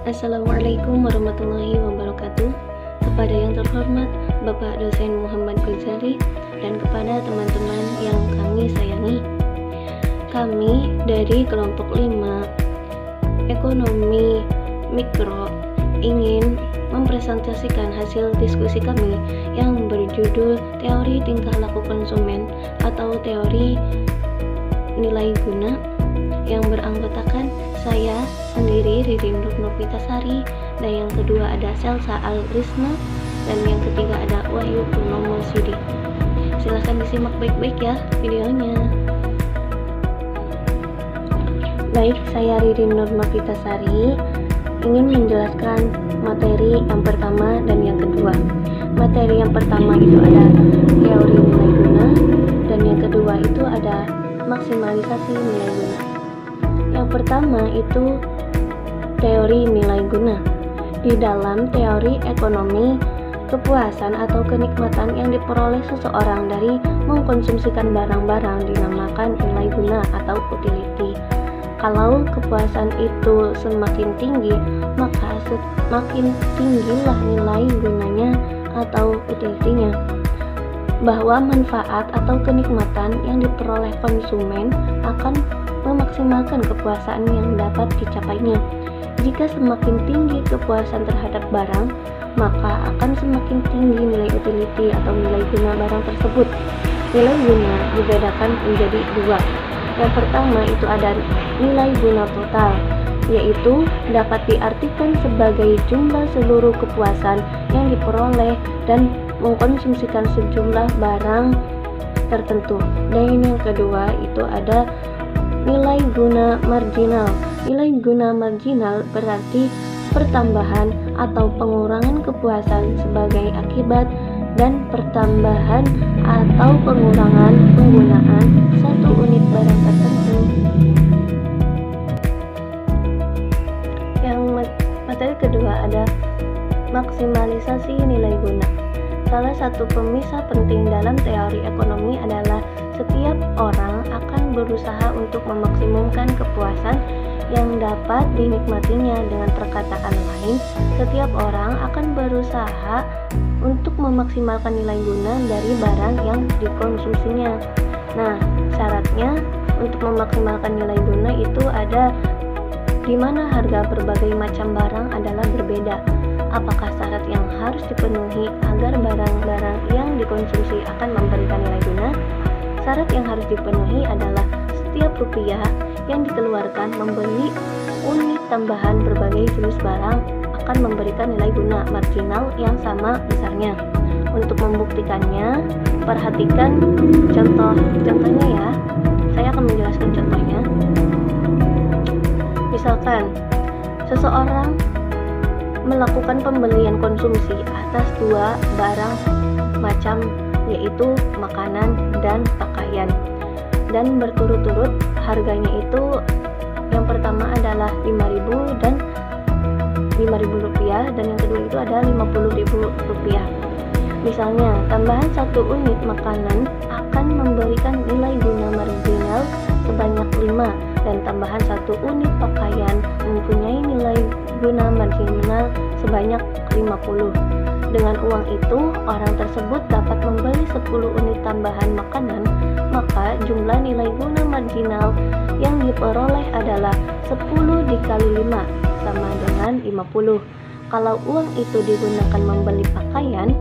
Assalamualaikum warahmatullahi wabarakatuh. Kepada yang terhormat Bapak Dosen Muhammad Ghazali dan kepada teman-teman yang kami sayangi. Kami dari kelompok 5 Ekonomi Mikro ingin mempresentasikan hasil diskusi kami yang berjudul Teori Tingkah Laku Konsumen atau Teori Nilai Guna, yang beranggotakan saya sendiri Ririn Nur Novitasari, dan yang kedua ada Selsa Al-Risna, dan yang ketiga ada Wahyu Purnomo Sudi. Silahkan disimak baik-baik ya videonya. Baik, saya Ririn Nur Novitasari ingin menjelaskan materi yang pertama dan yang kedua. Materi yang pertama itu ada teori nilai guna, dan yang kedua itu ada maksimalisasi nilai guna. Yang pertama itu teori nilai guna. Di dalam teori ekonomi, kepuasan atau kenikmatan yang diperoleh seseorang dari mengkonsumsikan barang-barang dinamakan nilai guna atau utility. Kalau kepuasan itu semakin tinggi, maka semakin tinggilah nilai gunanya atau utility-nya. Bahwa manfaat atau kenikmatan yang diperoleh konsumen akan memaksimalkan kepuasan yang dapat dicapainya. Jika semakin tinggi kepuasan terhadap barang, maka akan semakin tinggi nilai utility atau nilai guna barang tersebut. Nilai guna dibedakan menjadi dua. Yang pertama itu ada nilai guna total, yaitu dapat diartikan sebagai jumlah seluruh kepuasan yang diperoleh dan mengkonsumsikan sejumlah barang tertentu. Dan yang kedua itu ada nilai guna marginal. Nilai guna marginal berarti pertambahan atau pengurangan kepuasan sebagai akibat dan pertambahan atau pengurangan penggunaan satu unit barang tertentu. Yang materi kedua ada maksimalisasi nilai guna. Salah satu pemisah penting dalam teori ekonomi adalah setiap orang akan berusaha untuk memaksimumkan kepuasan yang dapat dinikmatinya. Dengan perkataan lain, setiap orang akan berusaha untuk memaksimalkan nilai guna dari barang yang dikonsumsinya. Nah, syaratnya untuk memaksimalkan nilai guna itu ada di mana harga berbagai macam barang adalah berbeda. Apakah syarat yang harus dipenuhi agar barang-barang yang dikonsumsi akan memberikan nilai guna? Syarat yang harus dipenuhi adalah setiap rupiah yang dikeluarkan membeli unit tambahan berbagai jenis barang akan memberikan nilai guna marginal yang sama besarnya. Untuk membuktikannya, perhatikan contohnya ya. Saya akan menjelaskan contohnya. Misalkan, seseorang melakukan pembelian konsumsi atas dua barang macam, yaitu makanan dan pakaian, dan berturut-turut harganya itu yang pertama adalah 5.000 dan 5.000 rupiah, dan yang kedua itu ada 50.000 rupiah. Misalnya, tambahan satu unit makanan akan memberikan nilai guna marginal sebanyak 5, dan tambahan satu unit pakaian mempunyai nilai guna marginal sebanyak 50. Dengan uang itu, orang tersebut dapat membeli 10 unit tambahan makanan, maka jumlah nilai guna marginal yang diperoleh adalah 10 dikali 5 sama dengan 50. Kalau uang itu digunakan membeli pakaian,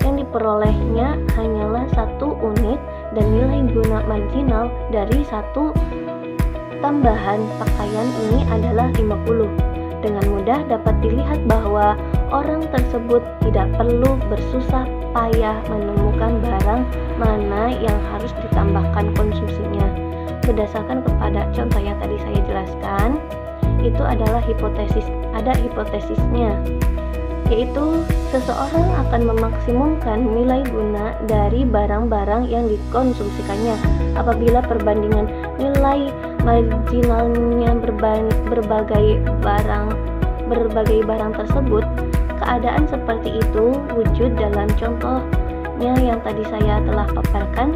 yang diperolehnya hanyalah 1 unit, dan nilai guna marginal dari satu tambahan pakaian ini adalah 50. Dengan mudah dapat dilihat bahwa orang tersebut tidak perlu bersusah payah menemukan barang mana yang harus ditambahkan konsumsinya. Berdasarkan kepada contoh yang tadi saya jelaskan, itu adalah hipotesis. Ada hipotesisnya, yaitu seseorang akan memaksimumkan nilai guna dari barang-barang yang dikonsumsikannya apabila perbandingan nilai marginalnya berbagai barang tersebut. Keadaan seperti itu wujud dalam contohnya yang tadi saya telah paparkan,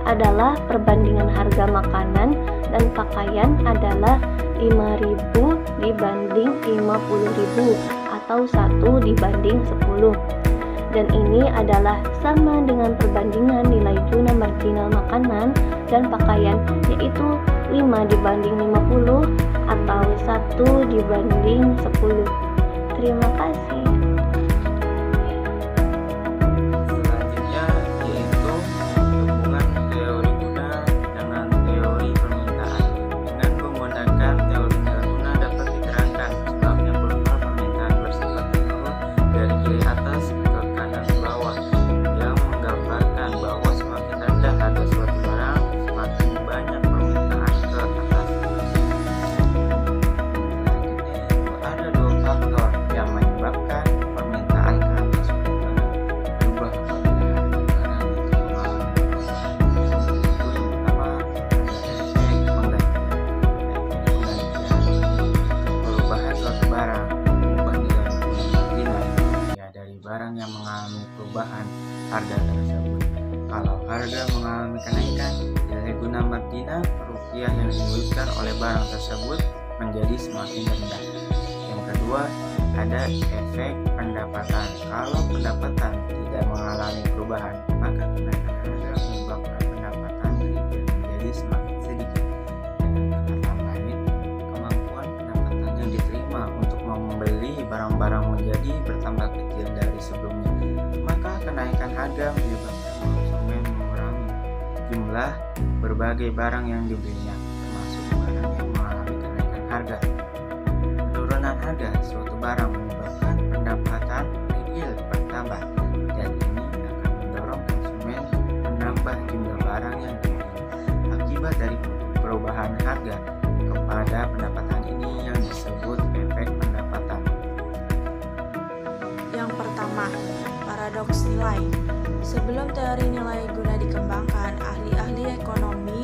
adalah perbandingan harga makanan dan pakaian adalah 5.000 dibanding 50.000 atau 1 dibanding 10. Dan ini adalah sama dengan perbandingan nilai guna marginal makanan dan pakaian, yaitu 5 dibanding 50 atau 1 dibanding 10. Terima kasih. Selanjutnya yaitu hubungan teori guna dengan teori permintaan. Dengan menggunakan teori nilai guna dapat diterangkan sebabnya berupa permintaan bersifat menurun dari kiri atas ke kanan bawah, yang menggambarkan bahwa semakin rendah harga suatu barang, semakin banyak permintaan ke atas. Selanjutnya itu ada 2 faktor yang menyebabkan permintaan ke atas suatu barang berubah apabila harga barang itu mengalami perubahan. Itu yang pertama ada efek penggantian. Perubahan suatu barang mengubah nilai guna marginal ya dari barang yang mengalami perubahan harga tersebut. Kalau harga mengalami kenaikan, nilai guna marginal rupiah yang dimilikan oleh barang tersebut menjadi semakin rendah. Yang kedua, ada efek pendapatan. Kalau pendapatan tidak mengalami perubahan, maka kenaikan harga menyebabkan pendapatan retail menjadi semakin sedikit. Dengan kata lain, kemampuan pendapatan yang diterima untuk membeli barang-barang menjadi bertambah kecil dari sebelumnya. Maka kenaikan harga menyebabkan konsumen mengurangi jumlah berbagai barang yang dibelinya, termasuk barang yang mengalami kenaikan harga. Penurunan harga suatu barang menyebabkan pendapatan retail bertambah, dan ini akan mendorong konsumen menambah jumlah barang yang dibeli. Akibat dari perubahan harga kepada pendapatan ini yang disebut efek pendapatan. Yang pertama, paradoks nilai. Sebelum teori nilai guna dikembangkan, ahli-ahli ekonomi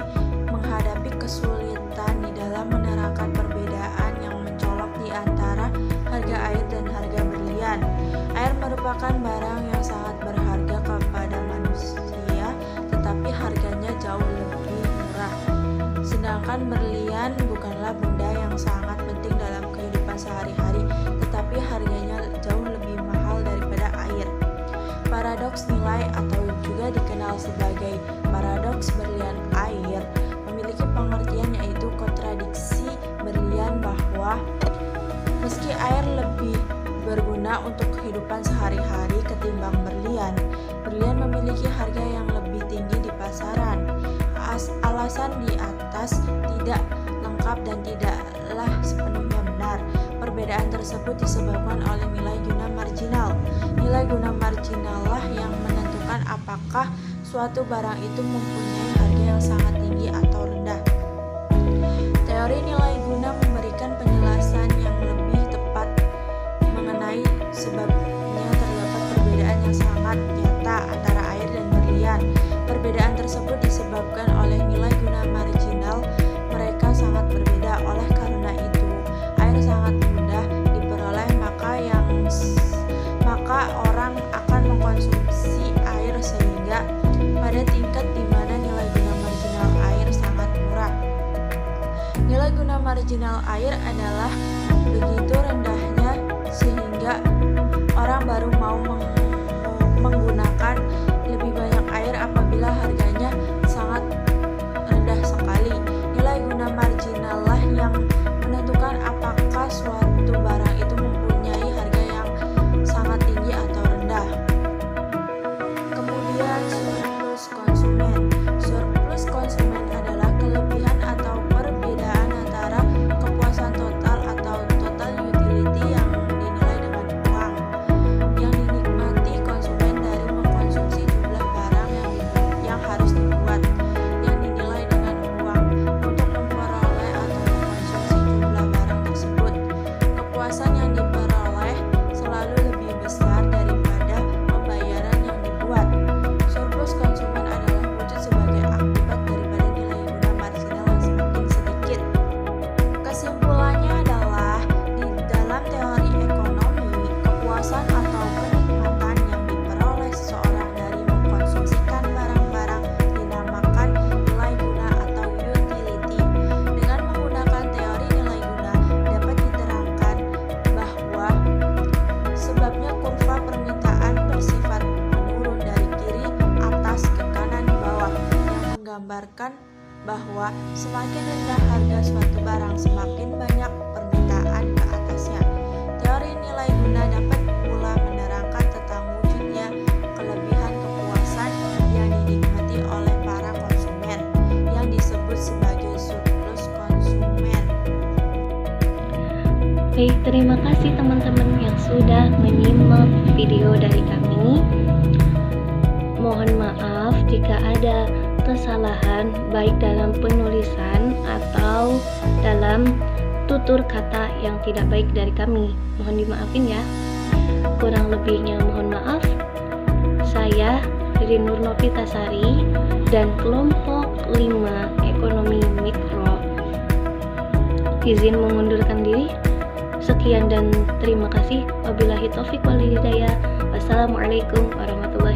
menghadapi kesulitan di dalam menerangkan perbedaan yang mencolok di antara harga air dan harga berlian. Air merupakan barang yang sangat berharga kepada manusia, tetapi harganya jauh lebih murah. Sedangkan berlian bukanlah benda yang sangat penting dalam kehidupan sehari-hari, tetapi harganya jauh lebih mahal daripada air. Paradoks nilai atau juga dikenal sebagai paradoks berlian air memiliki pengertian yaitu kontradiksi berlian bahwa meski air lebih berguna untuk kehidupan sehari-hari ketimbang berlian, berlian memiliki harga yang lebih tinggi di pasaran. Alasan di atas tidak lengkap dan tidaklah sepenuhnya benar. Perbedaan tersebut disebabkan oleh nilai guna marginal. Nilai guna marginal lah yang menentukan apakah suatu barang itu mempunyai harga yang sangat tinggi atau rendah. Teori nilai guna memberikan penjelasan yang lebih tepat mengenai sebabnya terdapat perbedaan yang sangat nyata antara air dan berlian. Perbedaan tersebut disebabkan oleh nilai guna marginal mereka sangat berbeda. Oleh karena itu, air sangat mudah diperoleh, maka orang akan mengkonsumsi air sehingga pada tingkat di mana nilai guna marginal air sangat murah. Nilai guna marginal air adalah begitu rendahnya sehingga orang baru mau menggunakan lebih banyak air apabila harganya sangat rendah sekali. Nilai guna marginal lah yang menentukan apakah suatu barang itu mempunyai harga yang sangat tinggi atau rendah. Kemudian surplus konsumen. Surplus konsumen adalah kelebihan atau perbedaan antara kepuasan total atau total utility yang dinilai dengan uang yang dinikmati konsumen dari mengkonsumsi jumlah barang yang harus Semakin rendah harga suatu barang, semakin banyak permintaan ke atasnya. Teori nilai guna dapat pula menerangkan tentang wujudnya kelebihan kepuasan yang dinikmati oleh para konsumen, yang disebut sebagai surplus konsumen. Baik, terima kasih teman-teman yang sudah menyimak video dari kami. Mohon maaf jika ada kesalahan baik dalam penulisan atau dalam tutur kata yang tidak baik dari kami. Mohon dimaafin ya. Kurang lebihnya mohon maaf. Saya Riri Nur Novitasari dan kelompok 5 Ekonomi Mikro izin mengundurkan diri. Sekian dan terima kasih. Wabillahi taufik wal hidayah. Wassalamualaikum warahmatullahi